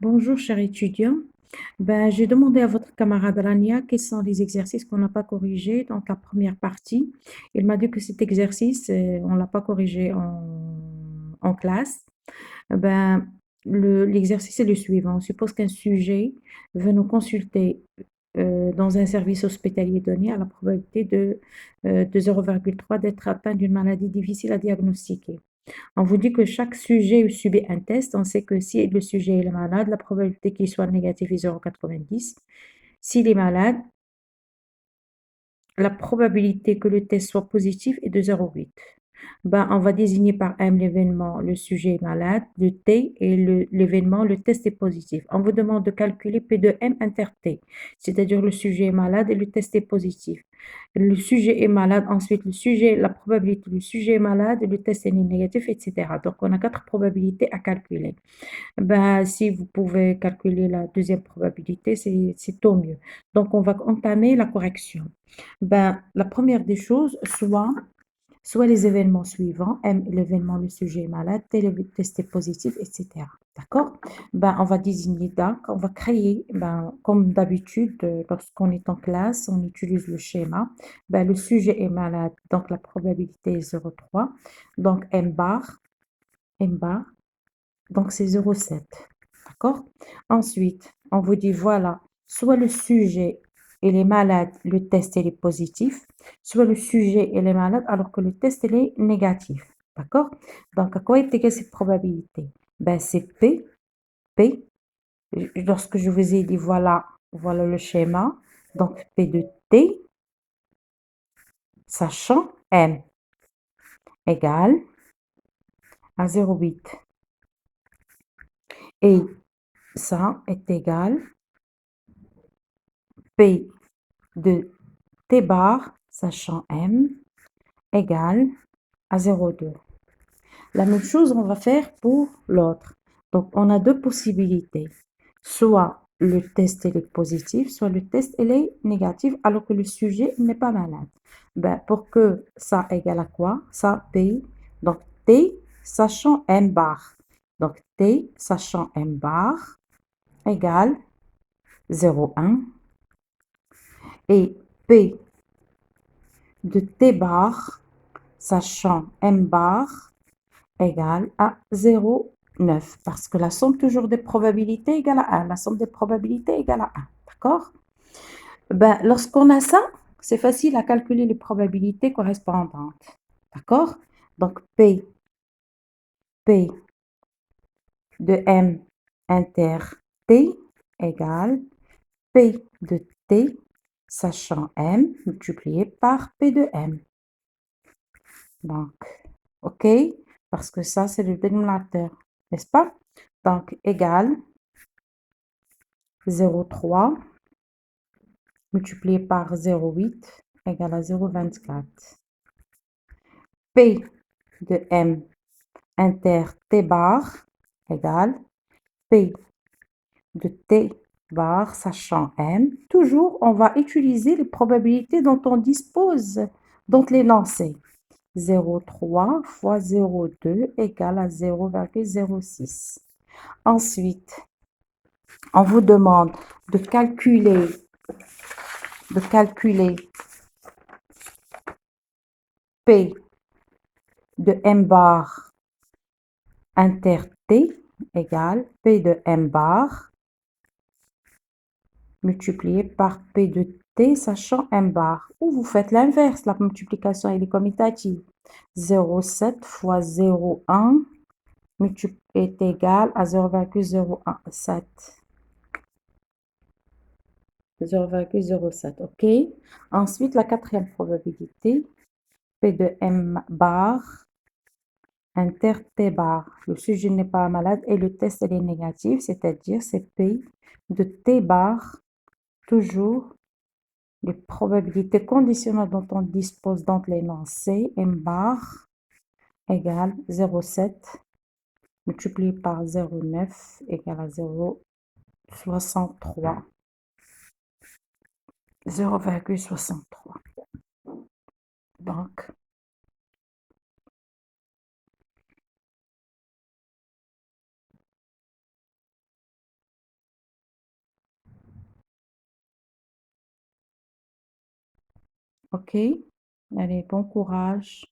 Bonjour, cher étudiant. J'ai demandé à votre camarade Rania quels sont les exercices qu'on n'a pas corrigés dans la première partie. Il m'a dit que cet exercice, on ne l'a pas corrigé en classe. Ben, l'exercice est le suivant. On suppose qu'un sujet veut nous consulter dans un service hospitalier donné à la probabilité de 0,3 d'être atteint d'une maladie difficile à diagnostiquer. On vous dit que chaque sujet subit un test. On sait que si le sujet est malade, la probabilité qu'il soit négatif est 0,90. S'il est malade, la probabilité que le test soit positif est de 0,8. On va désigner par M l'événement, le sujet est malade, le T et l'événement, le test est positif. On vous demande de calculer P de M inter T, c'est-à-dire le sujet est malade et le test est positif. Le sujet est malade, ensuite la probabilité, le sujet est malade, le test est négatif, etc. Donc, on a 4 probabilités à calculer. Si vous pouvez calculer la deuxième probabilité, c'est au mieux. Donc, on va entamer la correction. La première des choses, soit les événements suivants, M, l'événement, le sujet est malade, T, le test est positif, etc. D'accord? On va désigner DAC, on va créer, comme d'habitude, lorsqu'on est en classe, on utilise le schéma. Le sujet est malade, donc la probabilité est 0,3. Donc M bar, donc c'est 0,7. D'accord? Ensuite, on vous dit, voilà, soit le sujet il est malade, le test il est positif, soit le sujet il est malade alors que le test il est négatif. D'accord? Donc, à quoi est égale cette probabilité? C'est P. Lorsque je vous ai dit, voilà le schéma. Donc, P de T, sachant M égale à 0,8. Et ça est égal P de T bar, sachant M, égale à 0,2. La même chose, on va faire pour l'autre. Donc, on a deux possibilités. Soit le test est positif, soit le test est négatif, alors que le sujet n'est pas malade. Pour que ça égale à quoi? Ça, P. Donc, T, sachant M bar. Donc, T, sachant M bar, égale 0,1. Et P de T bar, sachant M bar, égale à 0,9 parce que la somme toujours des probabilités égale à 1. La somme des probabilités égale à 1. D'accord? Lorsqu'on a ça, c'est facile à calculer les probabilités correspondantes. D'accord? Donc, P de M inter T égale P de T, sachant M, multiplié par P de M. Donc, OK? Parce que ça, c'est le dénominateur, n'est-ce pas? Donc, égale 0,3 multiplié par 0,8 égale à 0,24. P de M inter T bar égale P de T bar, sachant M. Toujours, on va utiliser les probabilités dont on dispose dans l'énoncé. 0,3 fois 0,2 égale à 0,06. Ensuite, on vous demande de calculer P de M bar inter T égale P de M bar multiplié par P de T sachant M bar. Ou vous faites l'inverse, la multiplication elle est commutative. 0,7 fois 0,1 est égal à 0,017. 0,07, ok. Ensuite, la quatrième probabilité, P de M bar inter T bar. Le sujet n'est pas malade et le test est négatif, c'est-à-dire c'est P de T bar, toujours les probabilités conditionnelles dont on dispose dans l'énoncé, M bar égale 0,7 multiplié par 0,9 égale à 0,63. 0,63. Donc, OK? Allez, bon courage.